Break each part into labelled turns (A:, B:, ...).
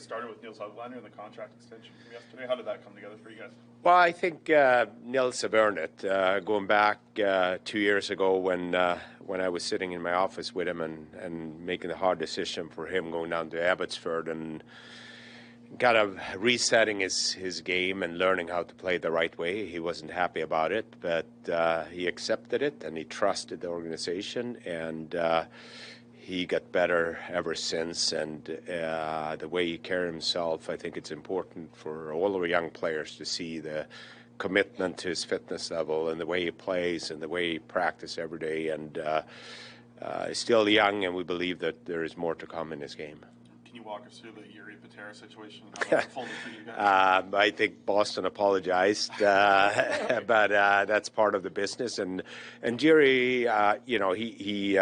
A: guys started with Niels Hoglander and the contract extension from yesterday. How did that come together for you guys?
B: Well, I think Niels have earned it. Going back 2 years ago when I was sitting in my office with him and making the hard decision for him going down to Abbotsford and kind of resetting his game and learning how to play the right way. He wasn't happy about it, but he accepted it and he trusted the organization, and he got better ever since. And the way he carried himself, I think it's important for all of our young players to see the commitment to his fitness level and the way he plays and the way he practices every day. And he's still young, and we believe that there is more to come in his game.
A: Can you walk us through the Yuri Patera situation and how that unfolded for you guys?
B: I think Boston apologized, but that's part of the business. And Yuri, he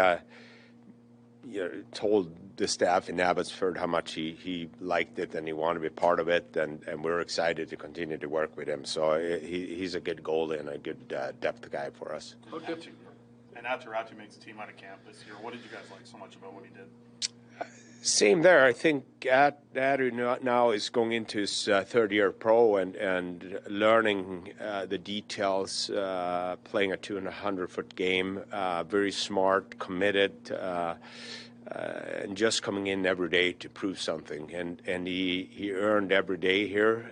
B: told the staff in Abbotsford how much he liked it and he wanted to be part of it, and we're excited to continue to work with him. So he's a good goalie and a good depth guy for us.
A: And after Raty makes the team out of camp this year, what did you guys like so much about what he did?
B: Same there. I think Raty now is going into his third year pro and learning the details, playing a 200-foot game, very smart, committed, and just coming in every day to prove something. And he earned every day here.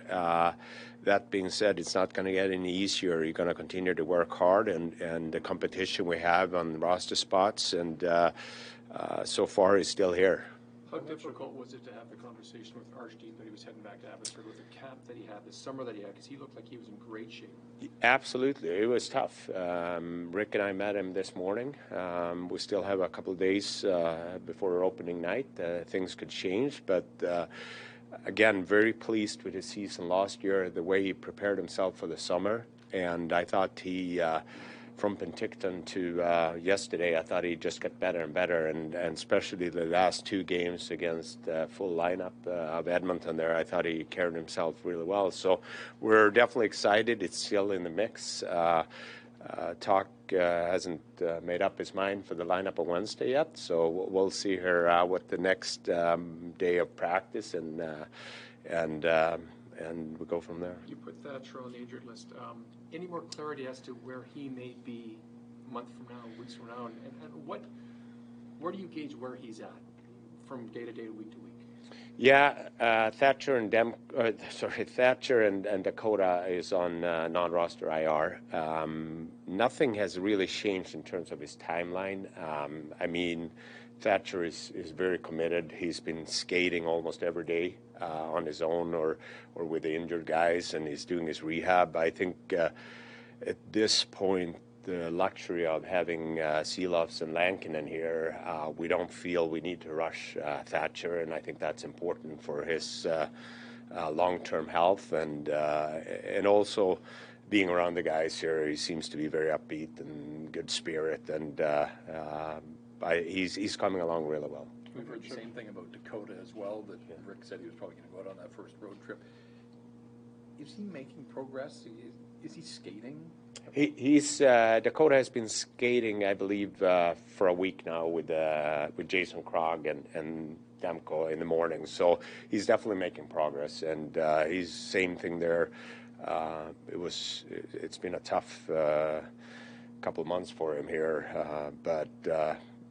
B: That being said, it's not going to get any easier. You're going to continue to work hard, and the competition we have on roster spots, and so far he's still here.
C: How difficult was it to have the conversation with Archdeep that he was heading back to Abbotsford with the camp that he had, the summer that he had, because he looked like he was in great shape?
B: Absolutely. It was tough. Rick and I met him this morning. We still have a couple of days before our opening night. Things could change, but again, very pleased with his season last year, the way he prepared himself for the summer. And I thought he... from Penticton to yesterday, I thought he just got better and better, and especially the last two games against full lineup of Edmonton there, I thought he carried himself really well. So we're definitely excited. It's still in the mix. Talk hasn't made up his mind for the lineup on Wednesday yet, so we'll see here what the next day of practice and we go from there.
C: You put Thatcher on the injured list. Any more clarity as to where he may be a month from now, weeks from now, and where do you gauge where he's at from day to day, week to week?
B: Yeah, Thatcher and Thatcher and Dakota is on non-roster IR. Nothing has really changed in terms of his timeline. I mean, Thatcher is very committed. He's been skating almost every day on his own or with the injured guys, and he's doing his rehab. I think at this point, the luxury of having Seeloffs and Lankinen here, we don't feel we need to rush Thatcher, and I think that's important for his long-term health and also being around the guys here. He seems to be very upbeat and good spirit, and he's coming along really well.
D: We've heard the same thing about Dakota as well, that Rick said he was probably going to go out on that first road trip. Is he making progress? Is he skating?
B: Dakota has been skating, I believe, for a week now with Jason Krog and Demko in the morning. So he's definitely making progress, and he's same thing there. It's been a tough couple of months for him here, but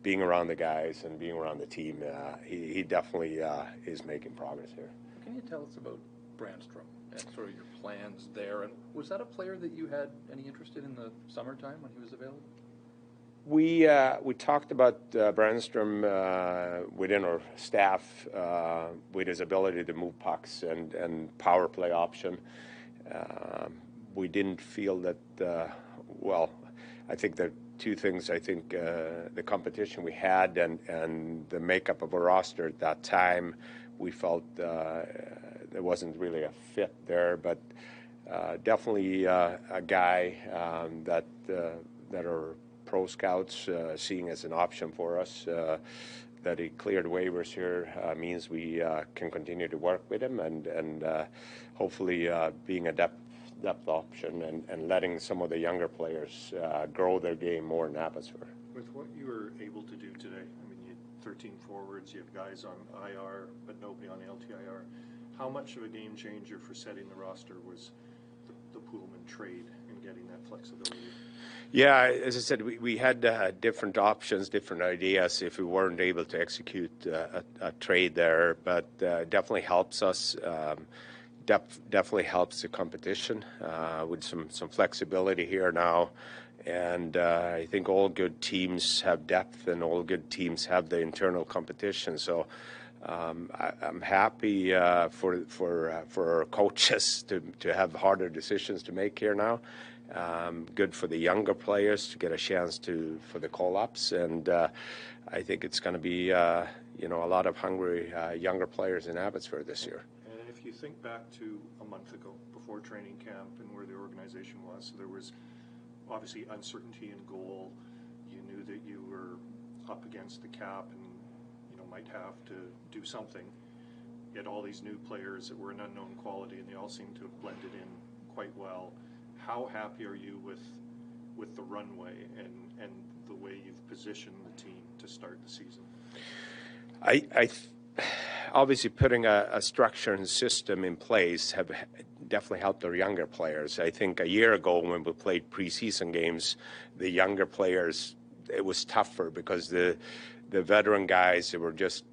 B: being around the guys and being around the team, he definitely is making progress here.
D: Can you tell us about Brandstrom and sort of your plans there? And was that a player that you had any interest in the summertime when he was available?
B: We talked about Brandstrom within our staff with his ability to move pucks and power play option. We didn't feel that, I think there are two things. I think the competition we had and the makeup of a roster at that time, we felt there wasn't really a fit there, but definitely a guy that our pro scouts seeing as an option for us. That he cleared waivers here means we can continue to work with him and hopefully being a depth option and letting some of the younger players grow their game more in Abbotsford.
E: With what you were able to do today, I mean, you had 13 forwards, you have guys on IR, but nobody on LTIR. How much of a game changer for setting the roster was the Poolman trade and getting that flexibility?
B: Yeah, as I said, we had different options, different ideas if we weren't able to execute a trade there, but definitely helps us. Definitely helps the competition with some flexibility here now. And I think all good teams have depth, and all good teams have the internal competition. So I'm happy for our coaches to have harder decisions to make here now. Good for the younger players to get a chance for the call-ups, and I think it's going to be a lot of hungry younger players in Abbotsford this year.
E: And if you think back to a month ago, before training camp, and where the organization was, so there was obviously uncertainty in goal. You knew that you were up against the cap and might have to do something. You had all these new players that were an unknown quality, and they all seemed to have blended in quite well. How happy are you with the runway and the way you've positioned the team to start the season?
B: Obviously putting a structure and system in place have definitely helped our younger players. I think a year ago when we played preseason games, the younger players, it was tougher because the veteran guys, they were just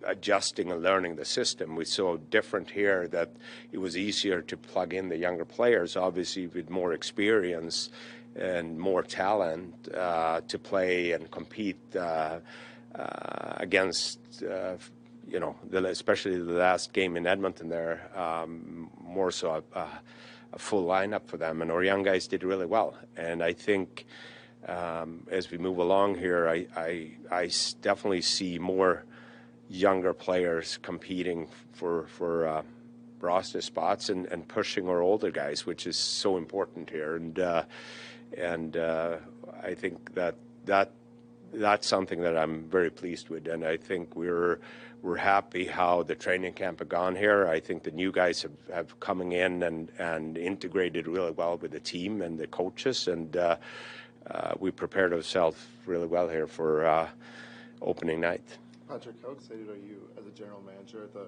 B: adjusting and learning the system. We saw different here that it was easier to plug in the younger players, obviously with more experience and more talent to play and compete against, especially the last game in Edmonton there, more so a full lineup for them. And our young guys did really well. And I think as we move along here, I definitely see more younger players competing for roster spots and pushing our older guys, which is so important here. And I think that's something that I'm very pleased with. And I think we're happy how the training camp have gone here. I think the new guys have coming in and integrated really well with the team and the coaches, and we prepared ourselves really well here for opening night.
F: Patrik, how excited are you as a general manager at the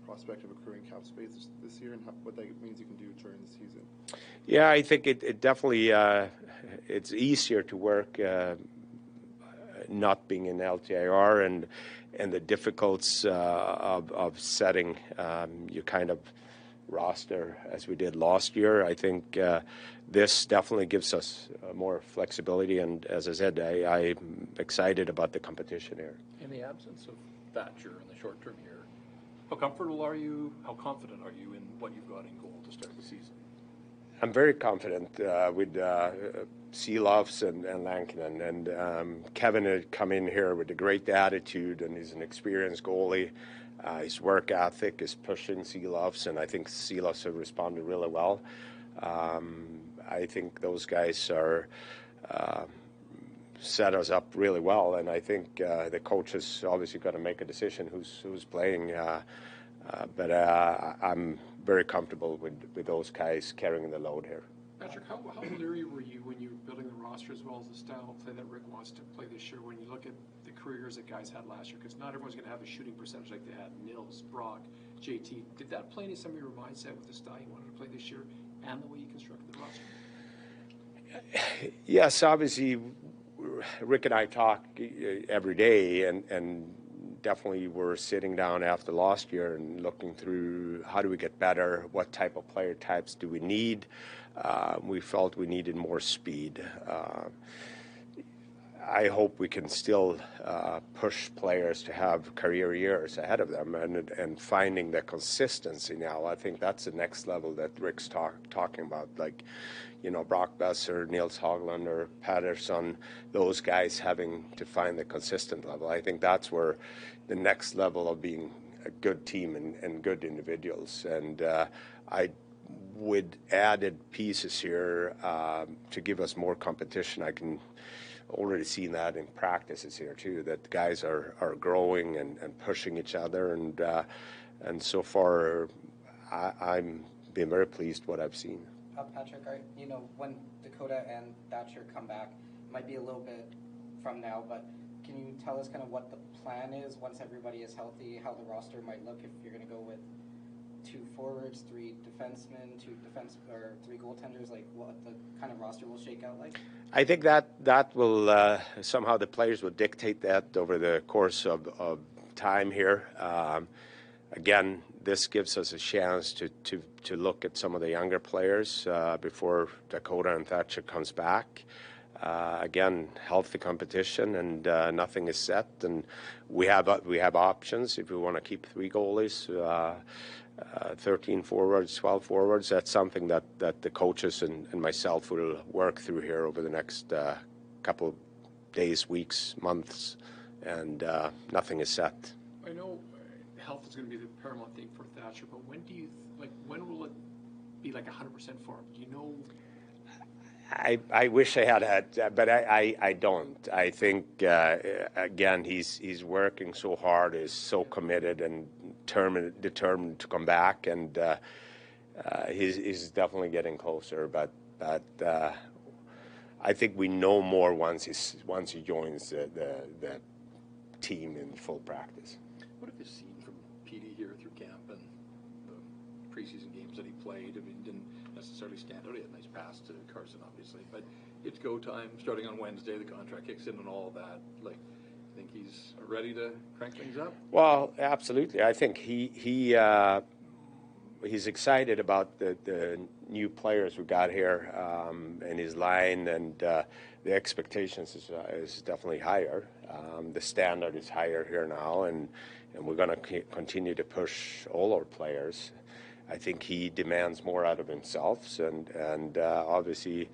F: prospect of accruing cap space this year, and what that means you can do during the season?
B: Yeah, I think it definitely it's easier to work not being in LTIR and the difficulties of setting your kind of roster as we did last year. I think this definitely gives us more flexibility, and as I said, I'm excited about the competition here.
D: In the absence of Thatcher in the short term here, how comfortable are you, how confident are you in what you've got in goal to start the season?
B: I'm very confident with Seeloffs and Lankinen, and Kevin had come in here with a great attitude, and he's an experienced goalie. His work ethic is pushing Seeloffs, and I think Seeloffs have responded really well. I think those guys are set us up really well, and I think the coach is obviously going to make a decision who's playing. But I'm very comfortable with those guys carrying the load here.
C: Patrick, how leery were you when you were building the roster as well as the style of play that Rick wants to play this year when you look at the careers that guys had last year? Because not everyone's going to have a shooting percentage like they had. Nils, Brock, JT. Did that play into some of your mindset with the style you wanted to play this year and the way you constructed the roster?
B: Yes, obviously, Rick and I talk every day, and definitely we're sitting down after last year and looking through how do we get better, what type of player types do we need. We felt we needed more speed. I hope we can still push players to have career years ahead of them and finding the consistency now. I think that's the next level that Rick's talking about, like, Brock Besser, Nils Hoglander, Patterson, those guys having to find the consistent level. I think that's where the next level of being a good team and good individuals. And with added pieces here to give us more competition, I can already see that in practices here too, that guys are growing and pushing each other, and so far I'm being very pleased what I've seen.
G: Patrick, when Dakota and Thatcher come back, it might be a little bit from now, but can you tell us kind of what the plan is once everybody is healthy, how the roster might look if you're going to go with 2 forwards, 3 defensemen, 3 goaltenders? Like what the kind of roster will shake out like?
B: I think that will somehow the players will dictate that over the course of time here. Again, this gives us a chance to look at some of the younger players before Dakota and Thatcher comes back. Again, healthy competition, and nothing is set, and we have options if we want to keep 3 goalies, 13 forwards, 12 forwards. That's something that the coaches and myself will work through here over the next couple of days, weeks, months, and nothing is set.
C: I know health is going to be the paramount thing for Thatcher, but when when will it be like 100% for him? Do you know?
B: I wish I had, but I don't. I think again he's working so hard, is so committed and determined to come back, and he's definitely getting closer. But I think we know more once he joins the team in full practice.
D: What have you seen from PD here through camp and the preseason games that he played? I mean, didn't necessarily stand out. He had a nice pass to Carson, obviously, but it's go time. Starting on Wednesday, the contract kicks in and all of that. Like, I think he's ready to crank things up.
B: Well, absolutely. I think he's excited about the new players we got here and his line, and the expectations is definitely higher. The standard is higher here now, and we're going to continue to push all our players. I think he demands more out of himself, and obviously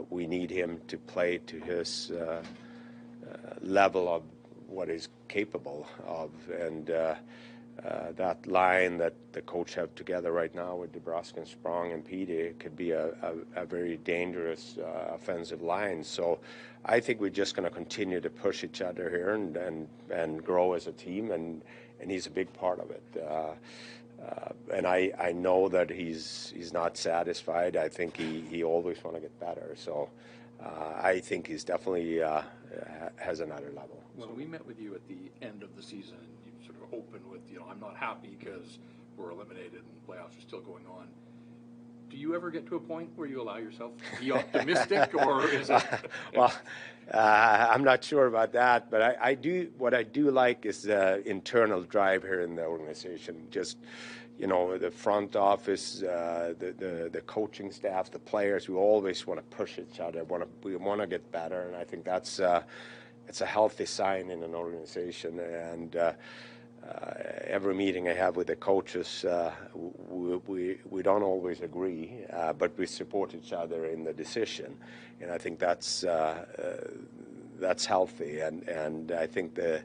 B: we need him to play to his level of what he's capable of, and that line that the coach have together right now with DeBrusque and Sprong and Petey could be a very dangerous offensive line. So I think we're just going to continue to push each other here and grow as a team, and he's a big part of it. And I know that he's not satisfied. I think he always want to get better. So I think he's definitely has another level.
D: When we met with you at the end of the season, you sort of opened with, I'm not happy because we're eliminated and playoffs are still going on. Do you ever get to a point where you allow yourself to be optimistic, or is it?
B: Well, I'm not sure about that, but I do. What I do like is the internal drive here in the organization. Just, the front office, the coaching staff, the players. We always want to push each other. We want to get better, and I think that's it's a healthy sign in an organization. And every meeting I have with the coaches, we don't always agree, but we support each other in the decision, and I think that's healthy. And I think the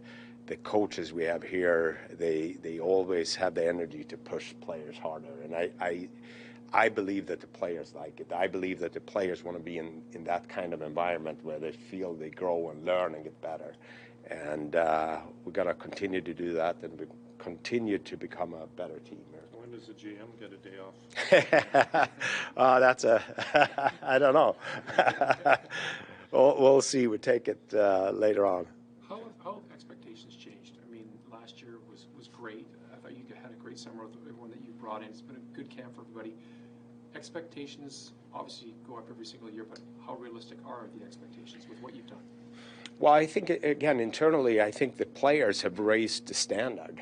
B: coaches we have here, they always have the energy to push players harder, and I believe that the players like it. I believe that the players want to be in that kind of environment where they feel they grow and learn and get better. And we're going to continue to do that, and we continue to become a better team.
E: When does the GM get a day off?
B: That's I don't know. We'll see. We take it later on.
C: How have expectations changed? I mean, last year was great. I thought you had a great summer with everyone that you brought in. It's been a good camp for everybody. Expectations obviously go up every single year, but how realistic are the expectations with what you've done?
B: Well, I think, again, internally, I think the players have raised the standard.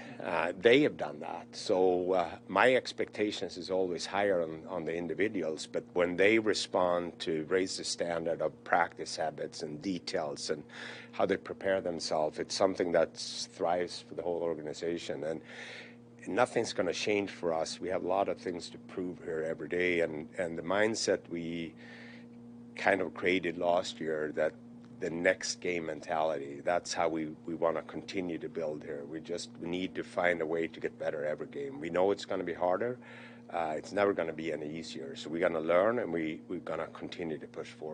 B: They have done that. So my expectations is always higher on the individuals, but when they respond to raise the standard of practice habits and details and how they prepare themselves, it's something that thrives for the whole organization. And nothing's going to change for us. We have a lot of things to prove here every day, and the mindset we kind of created last year, that the next game mentality, that's how we want to continue to build here. We need to find a way to get better every game. We know it's going to be harder. It's never going to be any easier. So we're going to learn, and we're going to continue to push forward.